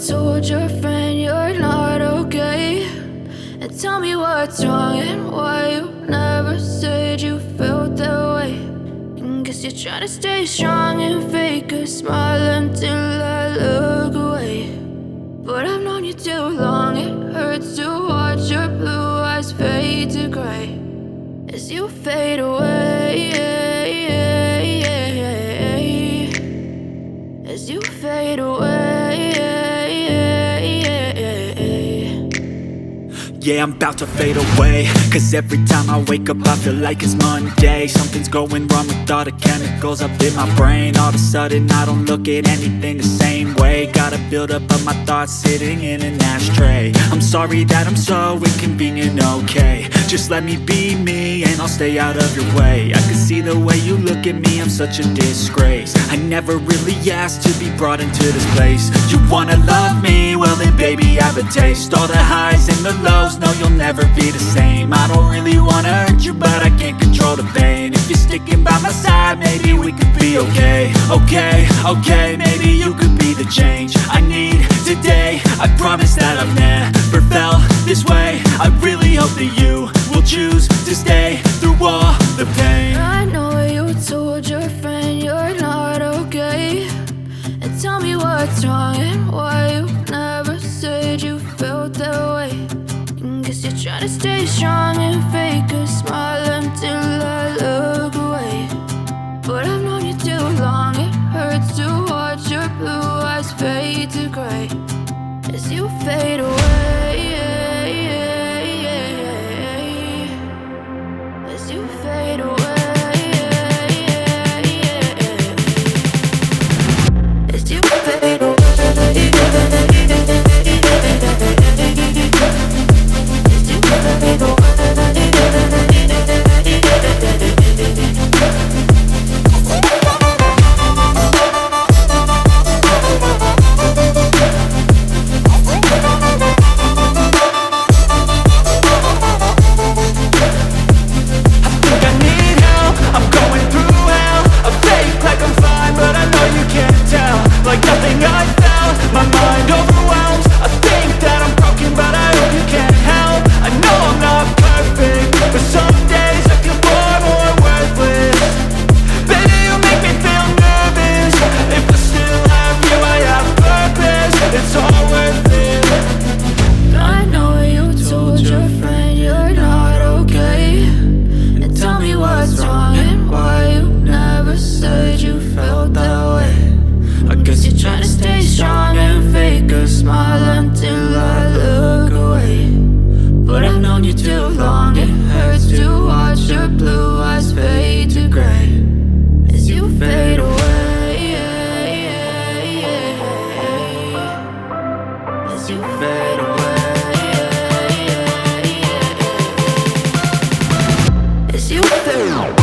told your friend you're not okay, and tell me what's wrong and why you never said you felt that way. And guess you're trying to stay strong and fake a smile until I look away. But I've known you too long, it hurts to watch your blue eyes fade to gray as you fade away, as you fade away. Yeah, I'm about to fade away, cause every time I wake up I feel like it's Monday. Something's going wrong with all the chemicals up in my brain. All of a sudden I don't look at anything the same way. Gotta build up of my thoughts sitting in an ashtray. I'm sorry that I'm so inconvenient, okay. Just let me be me and I'll stay out of your way. I can see the way you look at me, I'm such a disgrace. I never really asked to be brought into this place. You wanna love me? Well then baby I have a taste. All the highs and the lows, no you'll never be the same. I don't really wanna hurt you but I can't control the pain. If you're sticking by my side maybe we could be okay. Okay, maybe you could be the change I need today. I promise that I've never felt this way. I really hope that you will choose to stay through all the pain. I know you told your friend you're not okay, and tell me what's wrong and why you never said you felt that way. And guess you're trying to stay strong and fake a smile until I look away. But I've known you too long, it hurts to watch your blue eyes fade to gray as you fade away, as you fade away, as you fade away. Like nothing I felt, my mind overwhelmed. I think that I'm broken but I hope you can't help. I know I'm not perfect, but some days I feel far more worthless. Baby, you make me feel nervous. If I still have you, I have purpose. It's all worth it. I know you told your friend you're not okay, and tell me what's wrong and why you never said you felt that way. I guess you're trying to stay strong and fake a smile until I look away. But I've known you too long, it hurts to watch your blue eyes fade to gray as you fade away, as you fade away, as you fade away.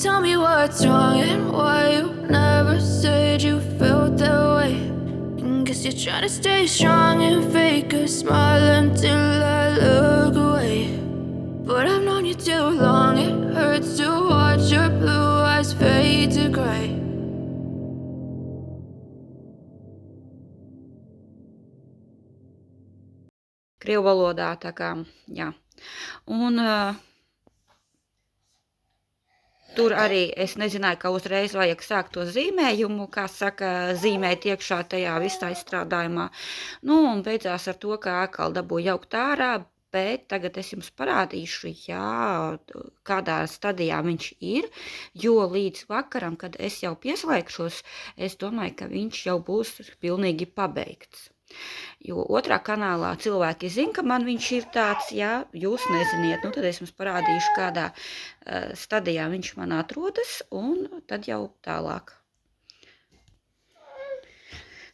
Tell me what's wrong and why you never said you felt that way. And guess you're trying to stay strong and fake a smile until I look away. But I've known you too long, it hurts to watch your blue eyes fade to gray. Krievu valodā, tā kā, jā. Un tur arī es nezināju, ka uzreiz vajag sākt to zīmējumu, kā saka, zīmēt iekšā tajā visā izstrādājumā. Nu, un beidzās ar to, ka atkal dabūju jaukt ārā, bet tagad es jums parādīšu, jā, kādā stadijā viņš ir, jo līdz vakaram, kad es jau pieslēgšos, es domāju, ka viņš jau būs pilnīgi pabeigts. Jo otrā kanālā cilvēki zina, ka man viņš ir tāds, jā, jūs neziniet, nu tad es jums parādīšu, kādā stadijā viņš man atrodas, un tad jau tālāk.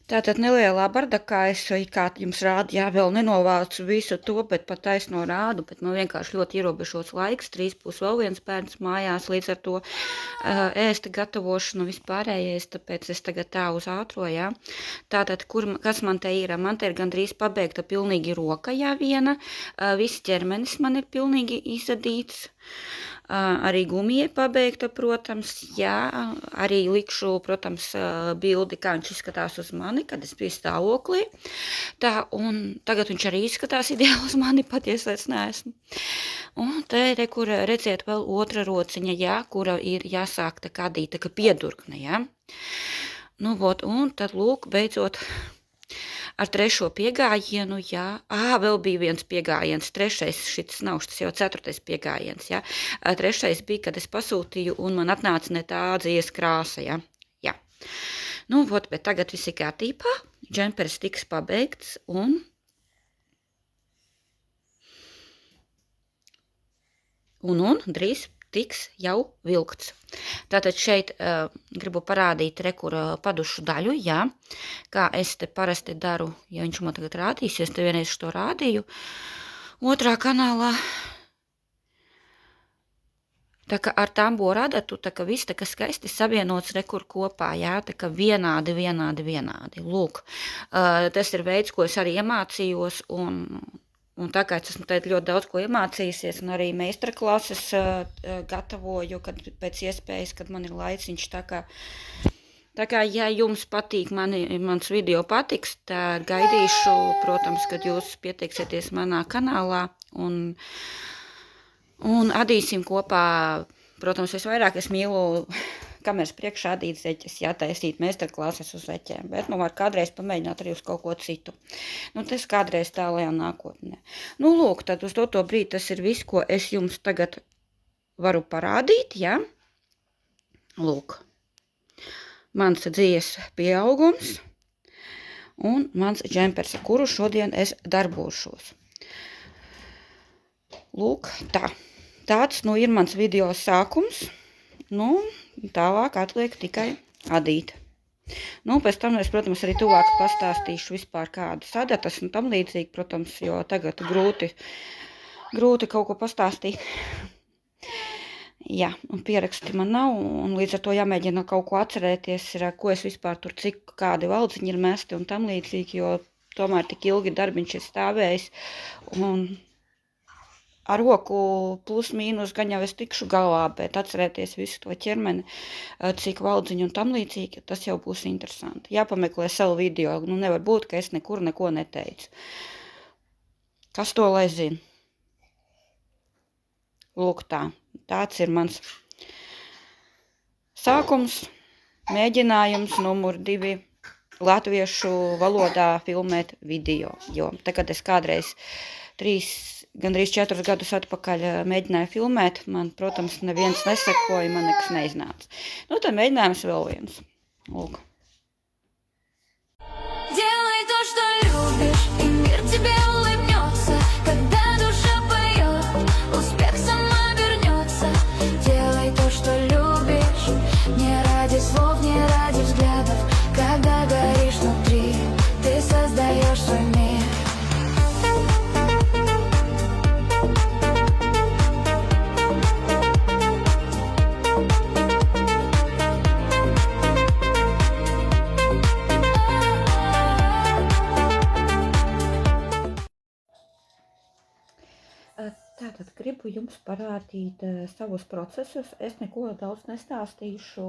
Tātad nelielā bardakā es, kā jums rādu, jā, vēl nenovācu visu to, bet pat taisno rādu, bet man vienkārši ļoti ierobežots laiks, 3 būs vēl viens bērns mājās, līdz ar to ēsta gatavošanu vispārējais, tāpēc es tagad tā uz ātro, jā. Tātad, kas man te ir? Man te ir gandrīz pabeigta pilnīgi roka, jā, viena, viss ķermenis man ir pilnīgi izadīts. Arī gumija pabeigta, protams, jā, arī likšu, protams, bildi, kā viņš izskatās uz mani, kad es biju stāvoklī. Tā, un tagad viņš arī izskatās ideāli uz mani, pat ja es neesmu. Un te, kur redziet vēl otra rociņa, jā, kura ir jāsāk tā kā dīt, tā kā piedurkne, jā. Nu, vot, un tad lūk, beidzot, ar trešo piegājienu, jā, vēl bija viens piegājiens, trešais, šis nav, šis jau 4. piegājiens, jā, trešais bija, kad es pasūtīju, un man atnāca ne tā dzīves krāsa, jā, jā. Nu, vot, bet tagad viss ir kārtībā, džemperis tiks pabeigts, un drīz tiks jau vilkts. Tātad šeit gribu parādīt padušu daļu, jā, kā es te parasti daru, ja viņš man tagad rādīsies, te vienreiz to rādīju. Otrā kanālā, tā kā ar tambo radatu, tā kā viss tā kā skaisti savienots rekur kopā, jā, tā kā vienādi. Lūk, tas ir veids, ko es arī iemācījos, un tā kā es esmu ļoti daudz ko iemācījusies, un arī meistarklases gatavoju, kad pēc iespējas, kad man ir laiciņš, tā kā, ja jums patīk, mans video patiks, tad gaidīšu, protams, kad jūs pieteiksieties manā kanālā, un adīsim kopā, protams, visvairāk es mīlu kameras priekšā adīt zeķes, jātaisīt meistarklases uz zeķēm, bet var kādreiz pamēģināt arī uz kaut ko citu. Nu, tas kādreiz tālajā nākotnē. Nu, lūk, tad uz to brīdi tas ir viss, ko es jums tagad varu parādīt, jā. Lūk, mans dzīves pieaugums un mans džempers, kuru šodien es darbošos. Lūk, tā. Tāds, ir mans video sākums. Nu, tālāk atliek tikai adīt. Nu, pēc tam es, protams, arī tuvāk pastāstīšu vispār kādas adatas un tam līdzīgi, protams, jo tagad grūti kaut ko pastāstīt. Jā, un pieraksti man nav, un līdz ar to jāmēģina kaut ko atcerēties, ko es vispār tur, cik kādi valdziņi ir mesti un tam līdzīgi, jo tomēr tik ilgi darbiņš ir stāvējis, un ar roku plus mīnus gan jau es tikšu galā, bet atcerēties visu to ķermeni, cik valdziņu un tam līdzīgi, tas jau būs interesanti. Jāpameklē savu video, nu nevar būt, ka es nekur neko neteicu. Kas to lai zina? Lūk tā, tāds ir mans sākums, mēģinājums numur 2 latviešu valodā filmēt video, jo tagad es kādreiz gandrīz 4 gadus atpakaļ mēģināju filmēt, man, protams, neviens nesekoja, man nekas neiznāca. Nu, tad mēģinājums vēl viens. Lūk. Делай то, что любишь, и мир тебе улыбнется, когда душа поет, успех сам обернется. Делай то, что любишь, не ради слов, не ради взглядов, когда горишь внутри, ты создаешь свой мир. Tātad gribu jums parādīt savus procesus. Es neko daudz nestāstīšu.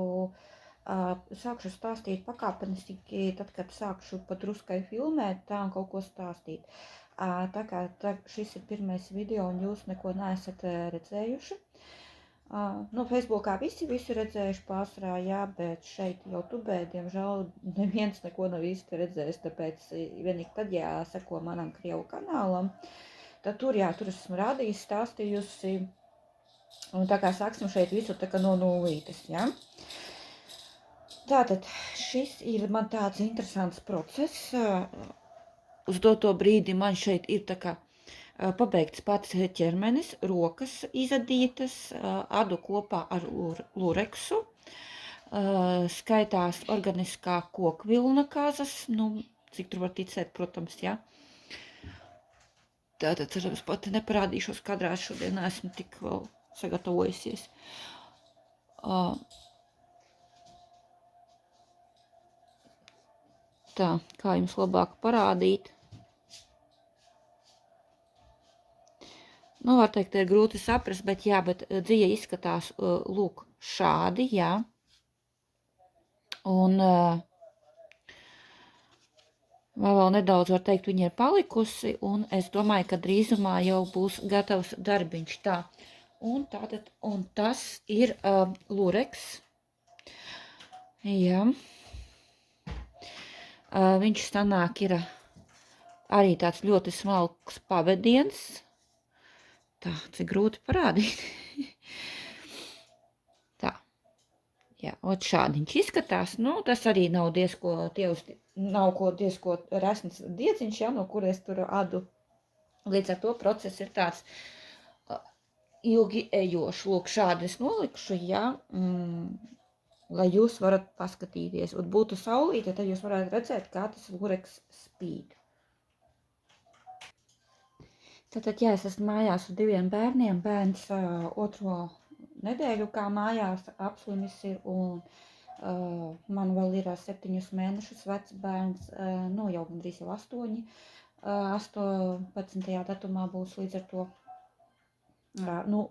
Sākšu stāstīt pakāpeniski, tad, kad sākšu padruskai filmēt, tā un kaut ko stāstīt. Tā kā šis ir pirmais video un jūs neko neesat redzējuši. Nu, Facebookā visi redzējuši pārsvarā, jā, bet šeit YouTubē, diemžēl, neviens neko nav īsti redzējis, tāpēc vienīgi tad jāseko manam Krievu kanālam. Tad tur esmu rādījis, stāstījusi, un tā kā sāksim šeit visu tā kā no nulītes, jā. Tātad šis ir man tāds interesants process. Uz doto brīdi man šeit ir tā kā pabeigts pats ķermenis, rokas izadītas, adu kopā ar lureksu. skaitās organiskā kokvilna kazas, nu, cik tur var ticēt, protams, jā. Tātad, cerams, pati neparādīšos kadrā, šodien esmu tik vēl sagatavojusies. Tā, kā jums labāk parādīt? Nu, var teikt, ir grūti saprast, bet jā, bet dzija izskatās, lūk, šādi, jā. Un vēl nedaudz, var teikt, viņa ir palikusi, un es domāju, ka drīzumā jau būs gatavs darbiņš tā. Un tātad, un tas ir lureks. Jā. Viņš sanāk ir arī tāds ļoti smalks pavediens. Tā, cik grūti parādīt. Tā. Jā, ot šādi viņš izskatās. Nu, tas arī nav diezko resns diedziņš, ja, no kuries tur adu. Līdz ar to process ir tāds ilgi ejošs. Lūk, šādi es nolikšu, ja, lai jūs varat paskatīties. Un būtu saulīte, tad jūs varētu redzēt, kā tas lureks spīd. Tātad, jā, es esmu mājās ar 2 bērniem. Bērns 2. nedēļu kā mājās apslimis ir, un man vēl ir 7 mēnešus vecs bērns, nu jau gandrīz jau 8. 18. datumā būs līdz ar to, nu,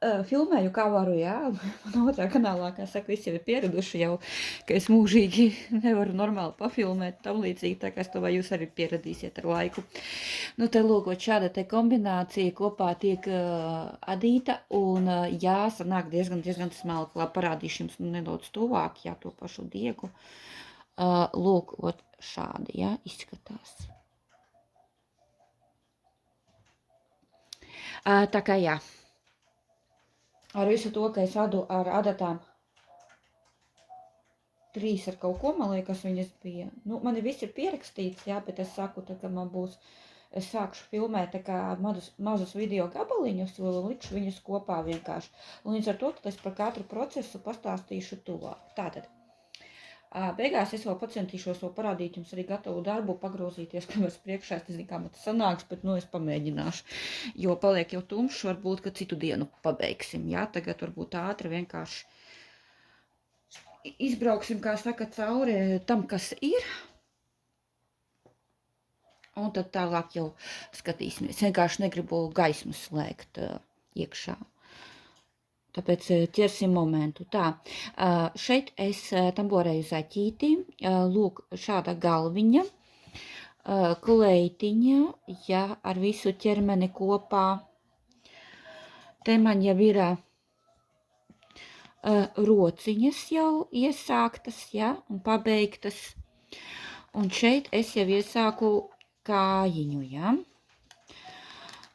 filmēju, kā varu, jā, man 2. kanālā, kā saka, visi jau ir pieraduši jau, ka es mūžīgi nevaru normāli pafilmēt, tam līdzīgi, tā kā es to vai jūs arī pieradīsiet ar laiku. Nu, te lūkot, šāda te kombinācija kopā tiek adīta, un jā, sanāk diezgan smalki, labi, parādīšu jums nedaudz tuvāk, jā, to pašu diegu. Lūk, ot šādi, jā, izskatās. Tā kā jā. Ar visu to, ka es adu ar adatām 3 ar kaut ko, man liekas, viņas bija. Nu, man viss ir pierakstīts, jā, bet es saku, tā, ka man būs, es sākšu filmēt tā kā mazus video gabaliņus, likšu viņus kopā vienkārši. Un līdz ar to, tad es par katru procesu pastāstīšu tuvāk. Tātad, beigās es vēl pacentīšos vēl parādīt jums arī gatavu darbu, pagrozīties, ka mēs priekšā, es nezinu, kā man tas sanāks, bet, nu, es pamēģināšu. Jo paliek jau tumšs, varbūt, ka citu dienu pabeigsim, jā, tagad varbūt ātri vienkārši izbrauksim, kā saka, cauri tam, kas ir. Un tad tālāk jau skatīsimies. Vienkārši negribu gaismu slēgt iekšā. Tāpēc ķersim momentu. Tā, šeit es tamborēju zaķīti, lūk, šāda galviņa, kleitiņa, ja, ar visu ķermeni kopā. Te man jau ir rociņas jau iesāktas, ja, un pabeigtas. Un šeit es jau iesāku kājiņu, ja.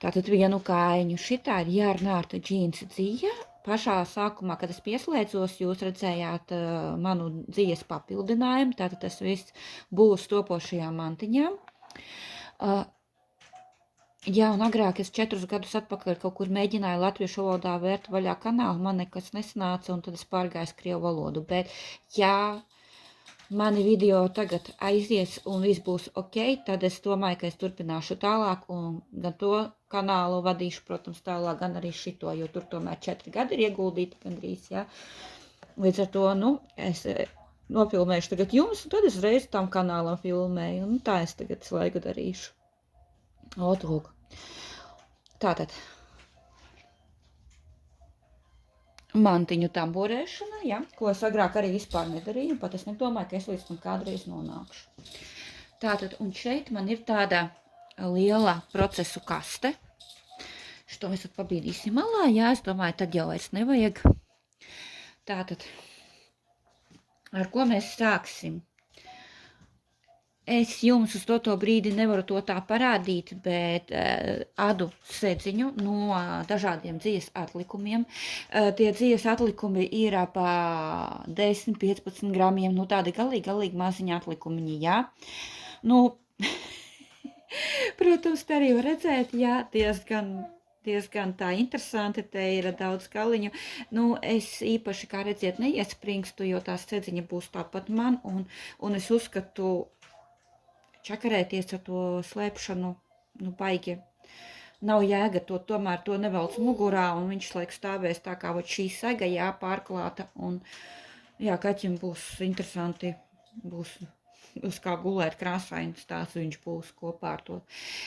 Tātad vienu kājiņu. Šitā ir jārnārta džīnsa dzija. Pašā sākumā, kad es pieslēdzos, jūs redzējāt manu dzīves papildinājumu, tātad tas viss būs topošajām mantiņām. Jā, un agrāk es 4 gadus atpakaļ kaut kur mēģināju latviešu valodā vērt vaļā kanālu, man nekas nesanāca, un tad es pārgāju krievu valodu. Bet, ja mani video tagad aizies un viss būs ok, tad es domāju, ka es turpināšu tālāk un gan to kanālu vadīšu, protams, tālāk, gan arī šito, jo tur tomēr 4 gadi ir ieguldīti gandrīz, jā. Līdz ar to, nu, es nofilmēšu tagad jums, un tad es reiz tam kanālam filmēju, un tā es tagad slaigu darīšu. Lūk. Tātad. Mantiņu tamborēšana, ja, ko es agrāk arī vispār nedarīju, pat es nedomāju, ka es līdz tam kādreiz nonākšu. Tātad, un šeit man ir tāda liela procesu kaste. Šo mēs pabīdīsim malā, jā, es domāju, tad jau vairs nevajag. Tātad, ar ko mēs sāksim? Es jums uz to brīdi nevaru to tā parādīt, bet adu sēdziņu no dažādiem dzīves atlikumiem. Tie dzīves atlikumi ir pa 10-15 gramiem, nu tādi galīgi maziņi atlikumiņi, jā. Nu, protams, te arī var redzēt, jā, diezgan tā interesanti, te ir daudz galiņu. Nu, es īpaši, kā redziet, neiespringstu, jo tā sēdziņa būs tāpat man, un es uzskatu, čakarēties ar to slēpšanu, nu, baigi. Nav jēga tomēr to nevelc mugurā, un viņš laik stāvēs tā kā šī sega, jā, pārklāta, un, jā, kaķim būs interesanti, būs uz kā gulēt krāsains tās viņš būs kopā ar to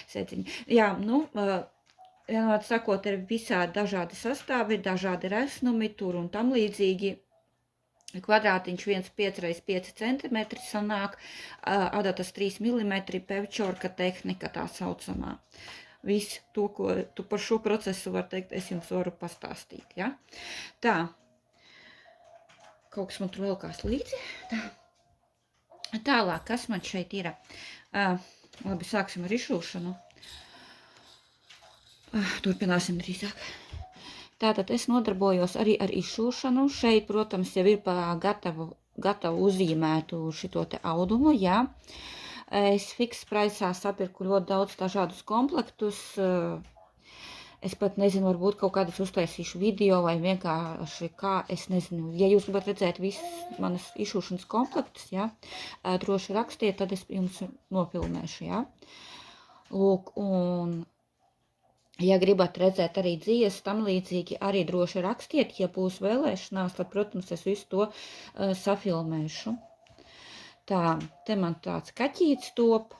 sēdziņu. Jā, nu, vienmēr sakot, ir visādi dažādi sastāvi, dažādi resnumi tur un tam līdzīgi. Kvadrātiņš 1,5 x 5 cm sanāk, adatas 3 mm, pevčorka tehnika tā saucamā. Viss to, ko tu par šo procesu var teikt, es jums varu pastāstīt, ja? Tā, kaut kas man tur vēl kās līdzi, tā. Tālāk, kas man šeit ir? Labi, sāksim ar izšūšanu. Turpināsim drīzāk. Tātad es nodarbojos arī ar izšūšanu. Šeit, protams, jau ir pa gatavu uzzīmētu šito te audumu, jā. Es fiks praisā sapirku ļoti daudz dažādus komplektus. Es pat nezinu, varbūt kaut kādas uztaisīšu video vai vienkārši kā, es nezinu. Ja jūs gribat redzēt visas manas izšūšanas komplektus, jā, droši rakstiet, tad es jums nofilmēšu, jā. Lūk, un ja gribat redzēt arī dzīves tam līdzīgi, arī droši rakstiet, ja būs vēlēšanās, tad, protams, es visu to safilmēšu. Tā, te man tāds kaķīts top.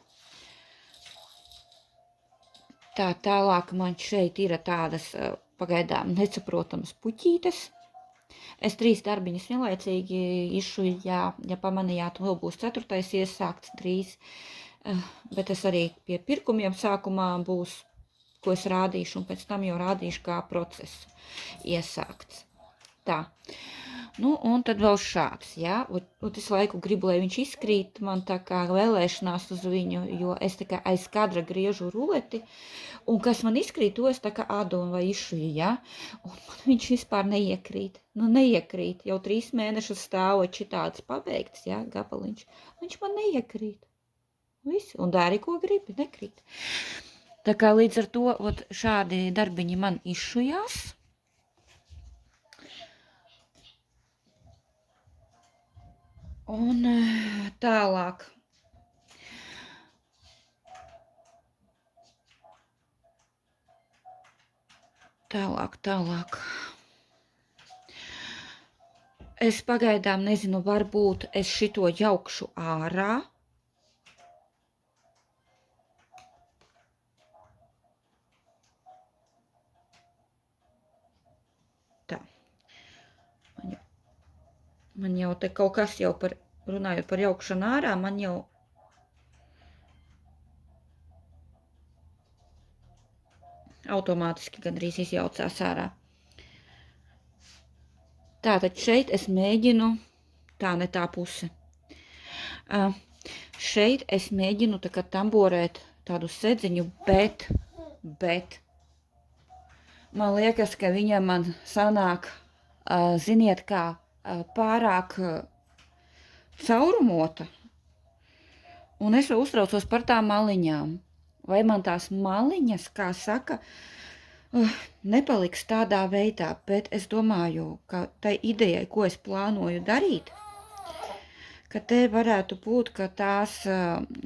Tā, tālāk man šeit ir tādas pagaidām nesaprotamas puķītes. Es 3 darbiņas vienlaicīgi izšuju, ja pamanījāt, vēl būs 4. iesākts drīz, bet es arī pie pirkumiem sākumā būs, ko es rādīšu, un pēc tam jau rādīšu, kā process iesākts. Tā. Nu, un tad vēl šāds, jā, un es laiku gribu, lai viņš izkrīt, man tā kā vēlēšanās uz viņu, jo es tā kā aiz kadra griežu ruleti, un kas man izkrīt, to es tā kā ādu vai izšuju, jā, un man viņš vispār neiekrīt, nu neiekrīt, jau 3 mēnešus stāvoči tāds pabeigts, jā, gabaliņš, viņš man neiekrīt, visi, un dari, ko gribi, nekrīt. Tā kā līdz ar to, šādi darbiņi man izšujās. Un tālāk. Tālāk. Es pagaidām nezinu, varbūt es šito jaukšu ārā. Tā. Man jau te kaut kas jau runājot par jaukšanu ārā, man jau automātiski gandrīz izjaucās ārā. Tātad šeit es mēģinu, tā ne tā puse. Šeit es mēģinu tā kā tamborēt tādu sedziņu, bet man liekas, ka viņa man sanāk, ziniet kā, pārāk caurumota, un es uztraucos par tām maliņām. Vai man tās maliņas, kā saka, nepaliks tādā veidā, bet es domāju, ka tai idejai, ko es plānoju darīt, ka te varētu būt, ka tās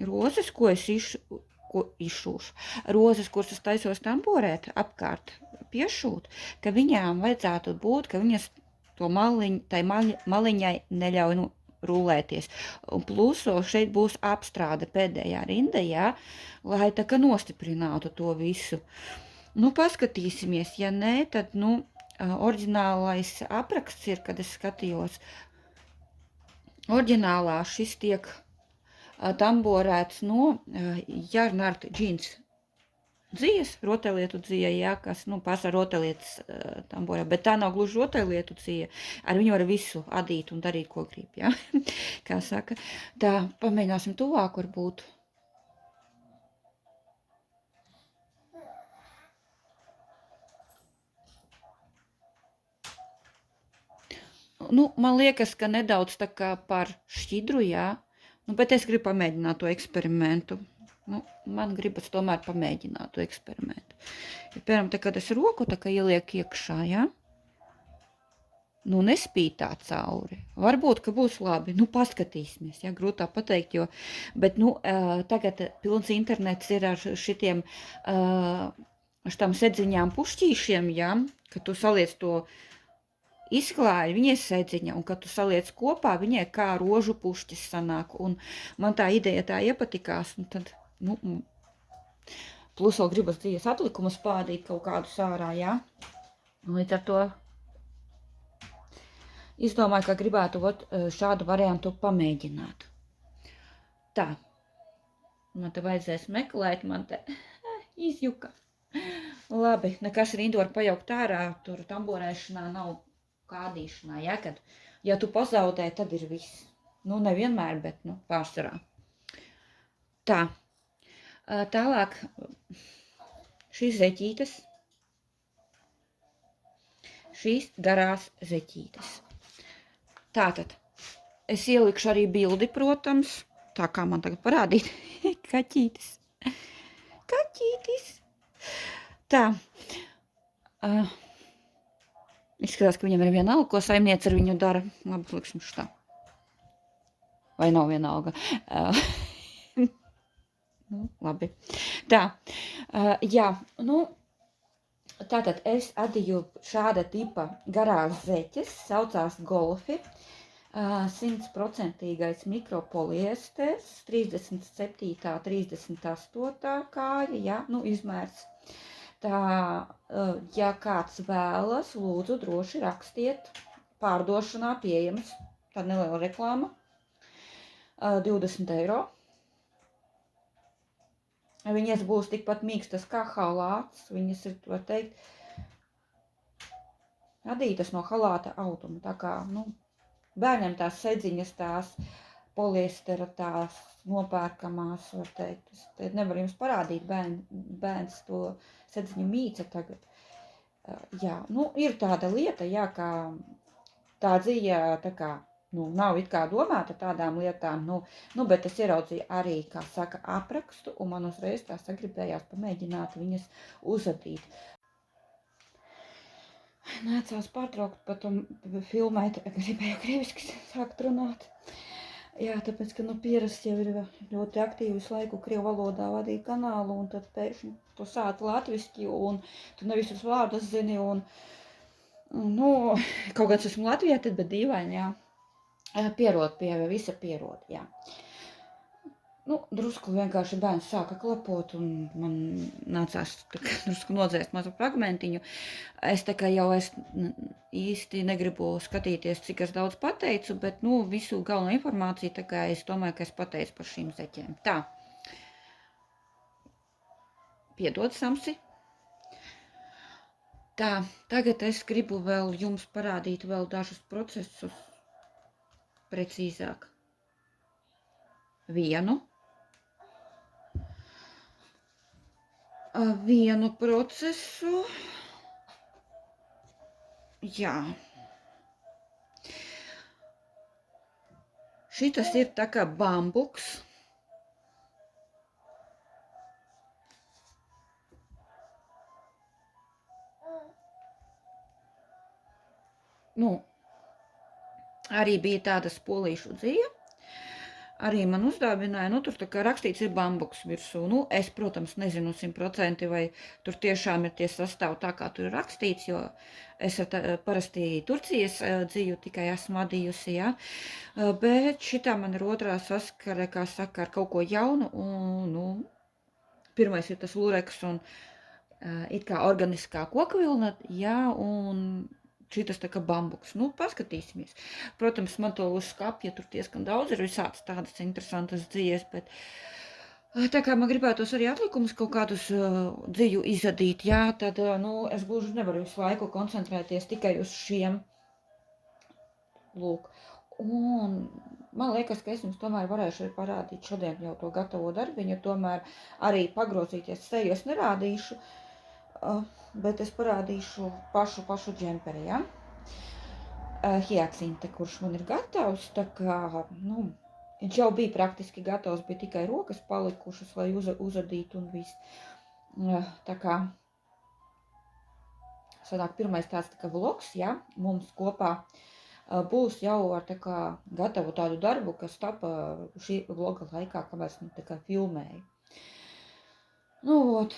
rozes, ko es izšūšu, rozes, kuras es taisos tamborēt apkārt, piešūt, ka viņām vajadzētu būt, ka viņas to tai maliņai neļauj rulēties. Un plus šeit būs apstrāde pēdējā rinda, jā, lai tā kā nostiprinātu to visu. Nu, paskatīsimies, ja nē, tad, oriģinālais apraksts ir, kad es skatījos, oriģinālā šis tiek tamborēts no Jarnart džins dzijas, rotaļlietu dzija, jā, kas, pārsvarā rotaļlietas tamborē, bet tā nav gluži rotaļlietu dzija, ar viņu var visu adīt un darīt, ko grib, jā, kā saka. Tā, pamēģināsim tuvāk varbūt. Man liekas, ka nedaudz tā kā par šķidru, jā, bet es gribu pamēģināt to eksperimentu. Man gribas tomēr pamēģināt to eksperimentu. Ja, piemēram, tā, kad es roku tā kā ielieku iekšā, ja? Nu, nespīd tā cauri. Varbūt, ka būs labi. Nu, paskatīsimies, ja, grūtā pateikt, jo, bet, nu, tagad pilns internets ir ar šitiem, šitām sedziņām pušķīšiem, ja, ka tu saliec to izklāji, viņai sedziņa, un kad tu saliec kopā, viņai kā rožu pušķis sanāk, un man tā ideja tā iepatikās, un tad, nu, plus vēl gribas dzīves atlikumus pādīt kaut kādu sārā, ja, un līdz ar to izdomāju, ka gribētu šādu variantu pamēģināt. Tā. Man te vajadzēs meklēt, man te izjuka. Labi, nekas rindu var pajaukt ārā, tur tamborēšanā nav kādīšanā, ja, kad, ja tu pazaudē, tad ir viss. Nu, nevienmēr, bet, nu, pārsvarā. Tā. Tālāk šīs zeķītes. Šīs garās zeķītes. Tātad, es ielikšu arī bildi, protams, tā kā man tagad parādīt, kaķītis, kaķītis. Tā, izskatās, ka viņam ir vienalga, ko saimniece ar viņu dara. Labi, liksim šitā. Vai nav vienalga? Nu, labi. Tā, jā, nu, tātad es adīju šāda tipa garās zeķes, saucās Golfi, 100% mikropoliesters, 37. 38. kāja, ja, nu, izmērs. Tā, ja kāds vēlas, lūdzu, droši rakstiet, pārdošanā pieejams, tāda neliela reklāma, 20 eiro. Viņas būs tikpat mīkstas kā halāts, viņas ir, var teikt, adītas no halāta autuma, tā kā, nu, bērniem tās sedziņas, tās poliestera, tās nopērkamās, var teikt. Es nevaru jums parādīt, bērns to sedziņu mīca tagad. Jā, nu, ir tāda lieta, jā, kā tā dzīve, tā kā, nu, nav it kā domāta tādām lietām, nu, bet es ieraudzīju arī, kā saka, aprakstu, un man uzreiz tā sagribējās pamēģināt viņas uzadīt. Nācās pārtraukt, pat filmēt, gribēju krieviski sākt runāt. Jā, tāpēc, ka, nu, pierasts jau ir ļoti aktīvi visu laiku krievu valodā vadīt kanālu, un tad pēkšņi tu sāc latviski, un tu ne visus vārdus zini, un, nu, kaut kāds esmu Latvijā, tad, bet dīvaini, jā. Pierod pie visa pierod, jā. Nu, drusku vienkārši bērns sāka klapot, un man nācās drusku nodzēst mazu fragmentiņu. Es tā kā jau īsti negribu skatīties, cik es daudz pateicu, bet, nu, visu galveno informāciju, tā kā es domāju, ka es pateicu par šīm zeķēm. Tā. Piedod, Samsi. Tā, tagad es gribu vēl jums parādīt vēl dažus procesus precīzāk. Vienu procesu, jā, šitas ir tā kā bambuks, nu, arī bija tāda spolīšu dzīve. Arī man uzdāvināja, nu, tur tā kā rakstīts ir bambuks virsū. Nu, es, protams, nezinu 100% vai tur tiešām ir tie sastāvi tā, kā tur ir rakstīts, jo es parasti Turcijas dzīvu tikai esmu adījusi, jā. Bet šitā man ir otrā saskare, kā saka, ar kaut ko jaunu, un, nu, pirmais ir tas lureks un it kā organiskā kokvilna, jā, un šitas tā kā bambuks. Nu, paskatīsimies. Protams, man to uz skapja tur diezgan daudz ir visāds tādas interesantas dzīves, bet tā kā man gribētos arī atlikumus kaut kādus dzīvu izadīt, jā, tad, nu, es gluži nevaru visu laiku koncentrēties tikai uz šiem. Lūk. Un man liekas, ka es jums tomēr varēšu arī parādīt šodien jau to gatavo darbiņu, tomēr arī pagrozīties seju es nerādīšu, bet es parādīšu pašu džemperi, ja? Hiacinte, kurš man ir gatavs, tā kā, nu, viņš jau bija praktiski gatavs, bija tikai rokas palikušas, lai uzadītu un viss. Tā kā sanāk pirmais tāds tā kā vlogs, ja, mums kopā būs jau ar tā kā gatavu tādu darbu, kas tapa šī vloga laikā, kamēr es tā kā filmēju. Nu, ot.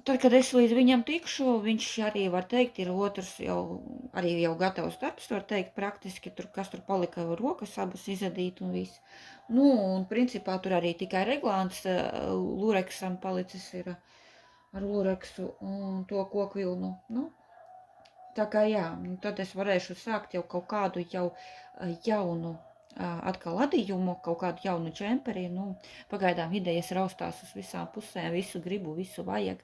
Tad, kad es līdz viņam tikšu, viņš arī, var teikt, ir otrs arī jau gatavs darbs, var teikt, praktiski, kas tur palika rokas abas izadīt un viss. Nu, un principā tur arī tikai reglāns lureksam palicis ir ar lureksu un to kokvilnu. Nu, tā kā jā, tad es varēšu sākt jau kaut kādu jaunu atkal adījumu, kaut kādu jaunu džemperi. Nu, pagaidām idejas raustās uz visām pusēm, visu gribu, visu vajag.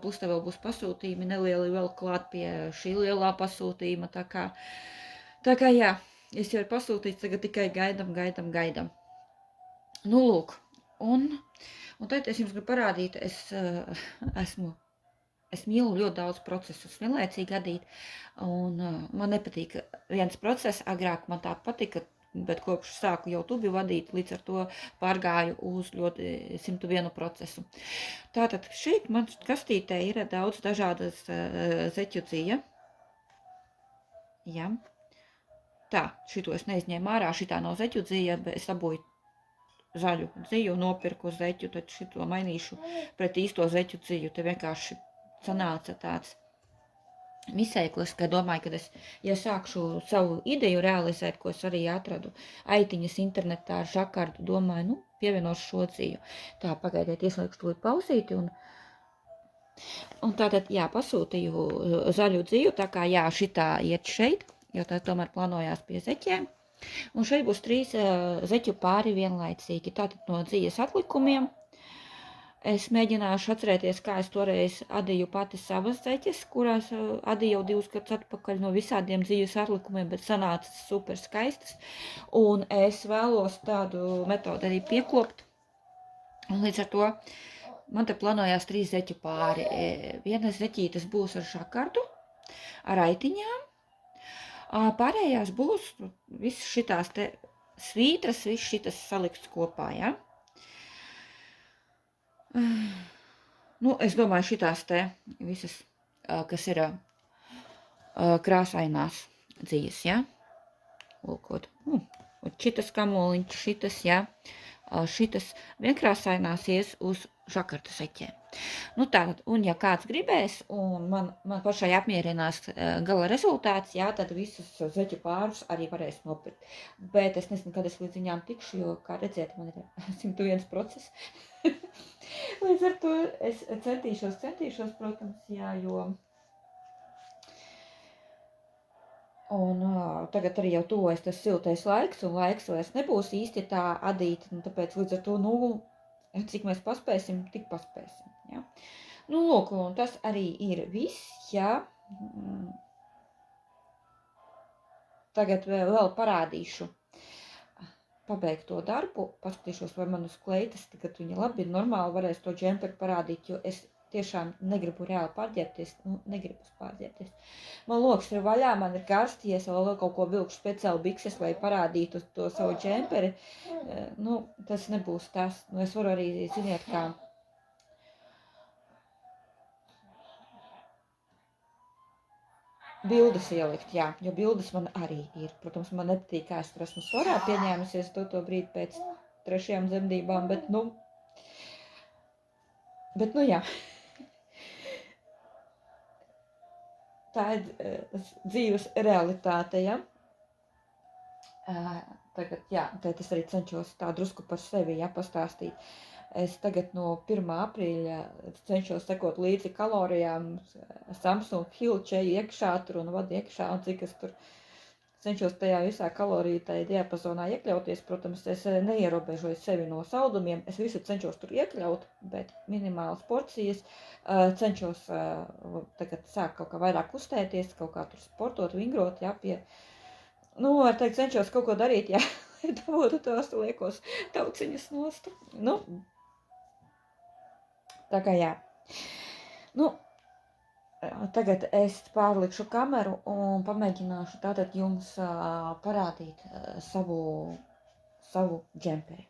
Plus te vēl būs pasūtījumi nelieli vēl klāt pie šī lielā pasūtījuma. Tā kā jā, es jau ir pasūtīts, tagad tikai gaidam. Nu, lūk, un tad es jums gribu parādīt, es mīlu ļoti daudz procesus vienlaicīgi adīt, un man nepatīk viens process, agrāk man tā patika, bet kopš sāku jau tubi vadīt, līdz ar to pārgāju uz ļoti 101 procesu. Tātad šeit man kastītē ir daudz dažādas zeķu dzija. Ja. Tā, šito es neizņēmu ārā, šitā nav zeķu dzija, bet es dabūju zaļu dziju, nopirku zeķu, tad šito mainīšu pret īsto zeķu dziju, te vienkārši sanāca tāds visēklis, ka domāju, ka ja sākšu savu ideju realizēt, ko es arī atradu aitiņas internetā ar žakardu, domāju, pievienošu šo dziju. Tā, pagaidiet, ieslēgšu tūlīt pausīti un tātad, jā, pasūtīju zaļu dziju, tā kā jā, šitā iet šeit, jo tā tomēr plānojās pie zeķiem. Un šeit būs 3 zeķu pāri vienlaicīgi, tātad no dzijas atlikumiem. Es mēģināšu atcerēties, kā es toreiz adīju pati savas zeķes, kurās adīju jau 2 gadus atpakaļ no visādiem dzīves atlikumiem, bet sanāca super skaistas. Un es vēlos tādu metodu arī piekopt. Un līdz ar to man te plānojās 3 zeķu pāri. Viena zeķītes būs ar žakardu, ar aitiņām. Pārējās būs viss šitās te svītras, viss šitas salikts kopā, ja? Nu, es domāju, šitās te visas, kas ir krāsainās dzijas, ja? Lūkot, šitas kamoliņš, šitas, ja? Šitas vienkrāsainās ies uz žakarta zeķiem. Nu tātad, un ja kāds gribēs, un man pašai apmierinās gala rezultāts, jā, tad visus zeķu pārus arī varēs nopirkt. Bet es nezinu, kad es līdz viņām tikšu, jo, kā redzēt, man ir 101 process. Līdz ar to es centīšos, protams, jā, jo... Un tagad arī jau tuvojas tas siltais laiks, un laiks vairs nebūs īsti tā adīt, un tāpēc līdz ar to, cik mēs paspēsim, tik paspēsim, ja. Nu, lūk, un tas arī ir viss, ja. Tagad vēl parādīšu pabeigto darbu, paskatīšos, vai man uz kleitas, tagad viņa labi, normāli varēs to džemperi parādīt, jo es tiešām negribu reāli pārģērbties, negribu pārģērbties. Man loks ir vaļā, man ir karsti, es vēl kaut ko vilkšu speciāli bikses, lai parādītu to savu džemperi. Tas nebūs tas. Es varu arī, ziniet, kā bildes ielikt, jā, jo bildes man arī ir. Protams, man nepatīk, kā es tur esmu svarā pieņēmusies to brīdi pēc 3. dzemdībām, bet jā. Tā ir dzīves realitāte, ja? Tagad, jā, tad es arī cenšos tā drusku par sevi, ja, pastāstīt. Es tagad no 1. aprīļa cenšos sekot līdzi kalorijām, Samsung Hill čeju iekšā tur un vadu iekšā, un cik es tur cenšos tajā visā kaloriju tajā diapazonā iekļauties. Protams, es neierobežoju sevi no saldumiem, es visu cenšos tur iekļaut, bet minimālas porcijas. Cenšos tagad sāk kaut kā vairāk kustēties, kaut kā tur sportot, vingrot, jā, var teikt, cenšos kaut ko darīt, jā, lai dabūtu tos liekos tauciņus nost. Tā kā jā. Tagad es pārlikšu kameru un pamēģināšu tātad jums parādīt savu džemperi.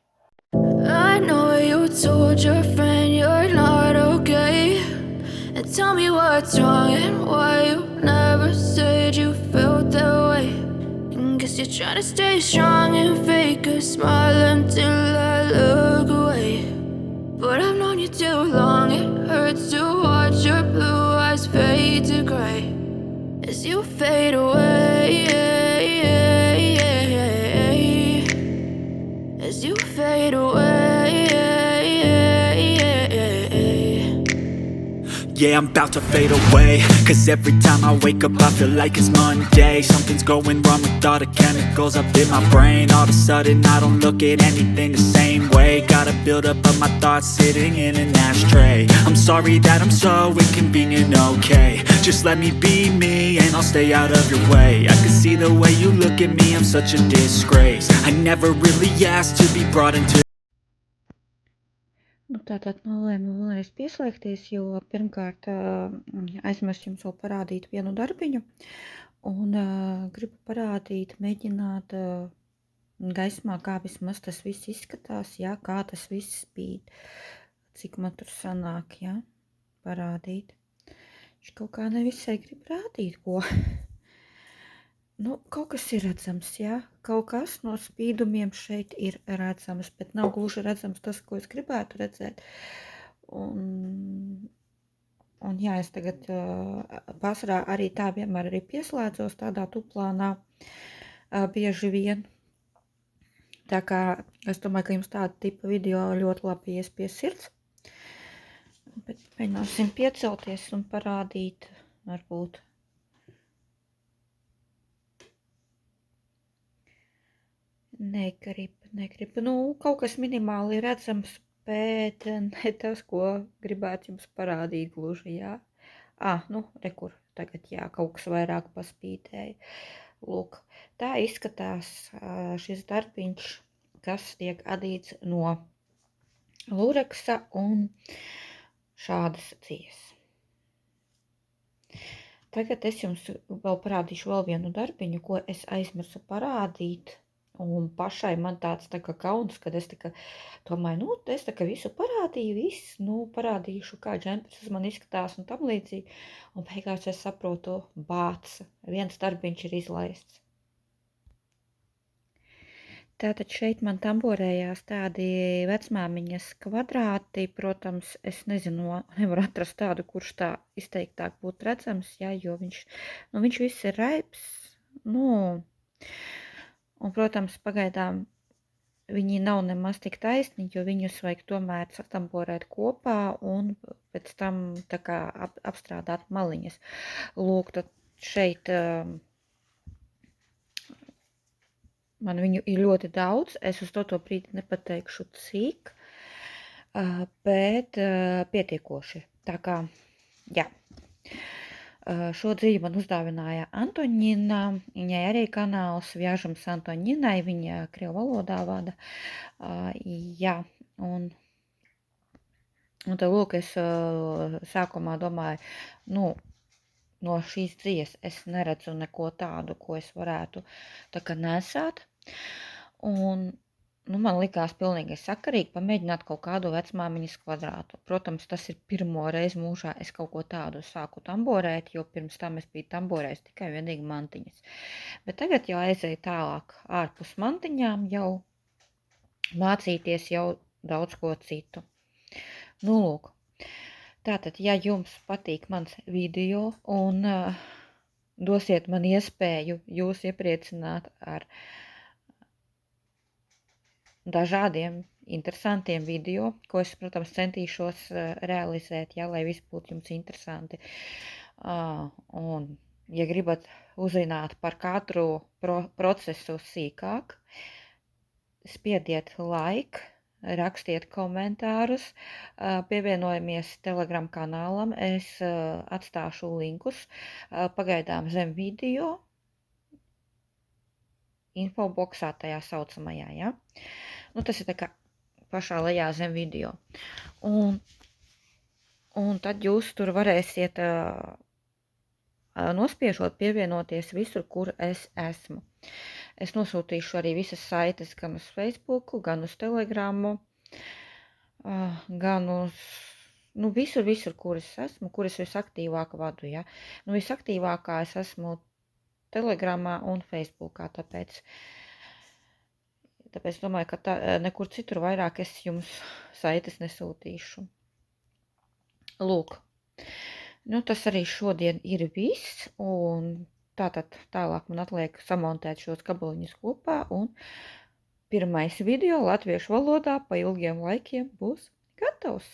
I know you told your friend you're not okay, and tell me what's wrong and why you never said you felt that way. And guess you're trying to stay strong and fake a smile until I look away. But I've known you too long, it hurts to watch your blue eyes fade to gray as you fade away, as you fade away. Yeah, I'm about to fade away, cause every time I wake up I feel like it's Monday. Something's going wrong with all the chemicals up in my brain. All of a sudden I don't look at anything the same way. Gotta build up of my thoughts sitting in an ashtray. I'm sorry that I'm so inconvenient, okay. Just let me be me and I'll stay out of your way. I can see the way you look at me, I'm such a disgrace. I never really asked to be brought into. Nu, tātad nolēmu vēlreiz pieslēgties, jo pirmkārt aizmirsu jums vēl parādīt vienu darbiņu un gribu parādīt, mēģināt gaismā, kā vismaz tas viss izskatās, jā, kā tas viss spīd, cik man tur sanāk, jā, parādīt. Viņš kaut kā nevisai grib rādīt, ko. Nu, kaut kas ir redzams, jā, kaut kas no spīdumiem šeit ir redzams, bet nav gluži redzams tas, ko es gribētu redzēt. Un jā, es tagad pārsvarā arī tā vienmēr arī pieslēdzos tādā tuplānā bieži vien. Tā kā es domāju, ka jums tāda tipa video ļoti labi ies pie sirds. Bet mēģināsim piecelties un parādīt varbūt. Negrib. Nu, kaut kas minimāli redzams, bet ne tas, ko gribētu jums parādīt gluži, jā. Nu, rekur, tagad, jā, kaut kas vairāk paspīdēja. Lūk, tā izskatās šis darbiņš, kas tiek adīts no lureksa un šādas dzijas. Tagad es jums vēl parādīšu vēl vienu darbiņu, ko es aizmirsu parādīt. Un pašai man tāds tā kā kauns, kad es tā kā domāju, nu, es tā kā visu parādīju, parādīšu, kā džempers man izskatās un tam līdzīgi. Un beigās es saprotu, bāc, viens darbiņš ir izlaists. Tātad šeit man tamborējās tādi vecmāmiņas kvadrāti, protams, es nezinu, nevaru atrast tādu, kurš tā izteiktāk būtu redzams, jā, jo viņš viss ir raibs, un, protams, pagaidām viņi nav nemaz tik taisni, jo viņus vajag tomēr satamborēt kopā un pēc tam tā kā apstrādāt maliņas. Lūk, tad šeit man viņu ir ļoti daudz, es uz to brīdi nepateikšu cik, bet pietiekoši. Tā kā, jā. Šo dzīvi man uzdāvināja Antoņina, viņai arī kanāls Vjažams Antoņinai, viņa krievu valodā vada, jā, un tad lūk, es sākumā domāju, no šīs dzīves es neredzu neko tādu, ko es varētu tā kā nesāt, un man likās pilnīgi sakarīgi pamēģināt kaut kādu vecmāmiņas kvadrātu. Protams, tas ir pirmo reizi mūžā es kaut ko tādu sāku tamborēt, jo pirms tam es biju tamborējis tikai vienīgi mantiņas. Bet tagad jau aizēju tālāk ārpus mantiņām, jau mācīties jau daudz ko citu. Nu, lūk. Tātad, ja jums patīk mans video un dosiet man iespēju jūs iepriecināt ar dažādiem interesantiem video, ko es, protams, centīšos realizēt, jā, lai viss būtu jums interesanti. Un, ja gribat uzzināt par katru procesu sīkāk, spiediet like, rakstiet komentārus, pievienojamies Telegram kanālam, es atstāšu linkus pagaidām zem video, infoboksā tajā saucamajā, ja? Tas ir tā kā pašā lejā zem video. Un tad jūs tur varēsiet nospiežot pievienoties visur, kur es esmu. Es nosūtīšu arī visas saites gan uz Facebooku, gan uz Telegramu, gan uz nu, visur, kur es esmu, kur es visaktīvāk vadu, ja. Nu, visaktīvākā es esmu Telegramā un Facebookā, tāpēc domāju, ka nekur citur vairāk es jums saites nesūtīšu. Lūk. Nu, tas arī šodien ir viss, un tātad tālāk man atliek samontēt šos kabeliņus kopā, un pirmais video latviešu valodā pa ilgiem laikiem būs gatavs.